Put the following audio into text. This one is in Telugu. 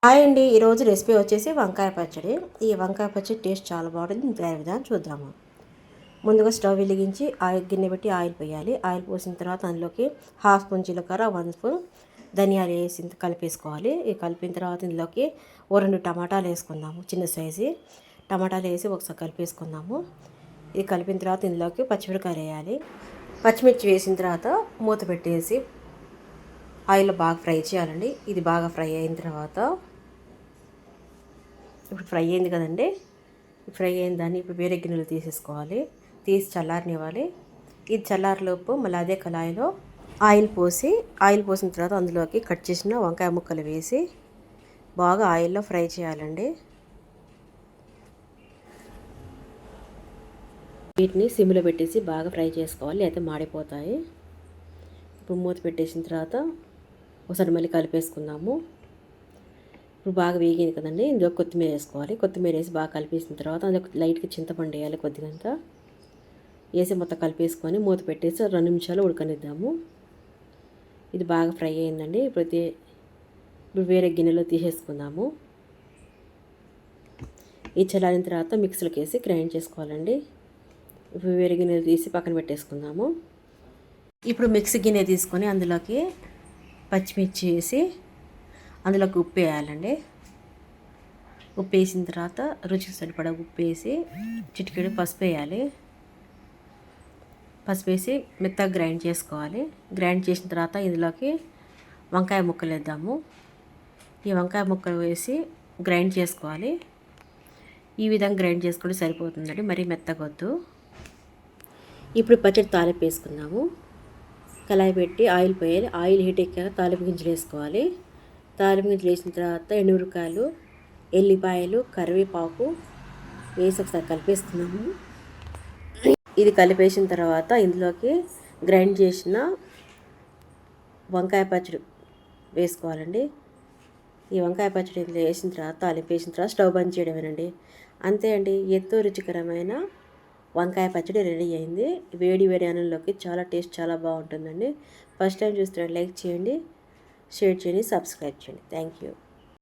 హాయ్ అండి. ఈరోజు రెసిపీ వచ్చేసి వంకాయ పచ్చడి. ఈ వంకాయ పచ్చడి టేస్ట్ చాలా బాగుంటుంది. తయారు విధానం చూద్దాము. ముందుగా స్టవ్ వెలిగించి గిన్నె పెట్టి ఆయిల్ పోయాలి. ఆయిల్ పోసిన తర్వాత అందులోకి హాఫ్ స్పూన్ జీలకర్ర, 1 స్పూన్ ధనియాలు వేసి కలిపేసుకోవాలి. ఈ కలిపిన తర్వాత ఇందులోకి 2 టమాటాలు వేసుకుందాము. చిన్న సైజు టమాటాలు వేసి ఒకసారి కలిపేసుకుందాము. ఇది కలిపిన తర్వాత ఇందులోకి పచ్చిమిరపకాయలు వేయాలి. పచ్చిమిర్చి వేసిన తర్వాత మూత పెట్టేసి ఆయిల్లో బాగా ఫ్రై చేయాలండి. ఇది బాగా ఫ్రై అయిన తర్వాత ఇప్పుడు ఫ్రై అయింది కదండి. ఫ్రై అయిన దాన్ని ఇప్పుడు వేరే గిన్నెలు తీసేసుకోవాలి. తీసి చల్లారనివ్వాలి. ఇది చల్లారలోపు మళ్ళీ అదే కళాయిలో ఆయిల్ పోసిన తర్వాత అందులోకి కట్ చేసిన వంకాయ ముక్కలు వేసి బాగా ఆయిల్లో ఫ్రై చేయాలండి. వీటిని సిమ్లో పెట్టేసి బాగా ఫ్రై చేసుకోవాలి, అయితే మాడిపోతాయి. ఇప్పుడు మూత పెట్టేసిన తర్వాత ఒకసారి మళ్ళీ కలిపేసుకుందాము. ఇప్పుడు బాగా వేగింది కదండి. ఇందులో కొత్తిమీర వేసుకోవాలి. కొత్తిమీర వేసి బాగా కలిపేసిన తర్వాత అందులో లైట్గా చింతపండు వేయాలి. కొద్దిగంత వేసి మొత్తం కలిపేసుకొని మూత పెట్టేసి 2 నిమిషాలు ఉడకనిద్దాము. ఇది బాగా ఫ్రై అయిందండి. ఇప్పుడు వేరే గిన్నెలో తీసేసుకుందాము. ఈ చల్లారిన తర్వాత మిక్సీలోకి వేసి గ్రైండ్ చేసుకోవాలండి. ఇప్పుడు వేరే గిన్నెలు తీసి పక్కన పెట్టేసుకుందాము. ఇప్పుడు మిక్సీ గిన్నె తీసుకొని అందులోకి పచ్చిమిర్చి వేసి అందులోకి ఉప్పు వేయాలండి. ఉప్పు వేసిన తర్వాత రుచికి సరిపడా ఉప్పు వేసి చిటికెడు పసుపు వేయాలి. పసుపు వేసి మెత్తగా గ్రైండ్ చేసుకోవాలి. గ్రైండ్ చేసిన తర్వాత ఇందులోకి వంకాయ ముక్కలు వేద్దాము. ఈ వంకాయ ముక్కలు వేసి గ్రైండ్ చేసుకోవాలి. ఈ విధంగా గ్రైండ్ చేసుకుంటే సరిపోతుందండి, మరీ మెత్తగా వద్దు. ఇప్పుడు పచ్చడి తాలింపు వేసుకుందాము. కళాయి పెట్టి ఆయిల్ పోయాలి. ఆయిల్ హీట్ ఎక్కాక తాలింపు గింజలు వేసుకోవాలి. తాలింపు గింజలు వేసిన తర్వాత ఎండుమిరపకాయలు, ఎల్లిపాయలు, కరివేపాకు వేసి ఒకసారి కలిపేసుకున్నాము. ఇది కలిపేసిన తర్వాత ఇందులోకి గ్రైండ్ చేసిన వంకాయ పచ్చడి వేసుకోవాలండి. ఈ వంకాయ పచ్చడి ఇందులో వేసిన తర్వాత తాలింపు వేసిన తర్వాత స్టవ్ బంద్ చేయడమేనండి. అంతే అండి, ఎంతో రుచికరమైన వంకాయ పచ్చడి రెడీ అయింది. వేడి వేడి అన్నంలోకి చాలా బాగుంటుందండి. ఫస్ట్ టైం చూస్తే లైక్ చేయండి, షేర్ చేయండి, సబ్స్క్రైబ్ చేయండి. Thank you.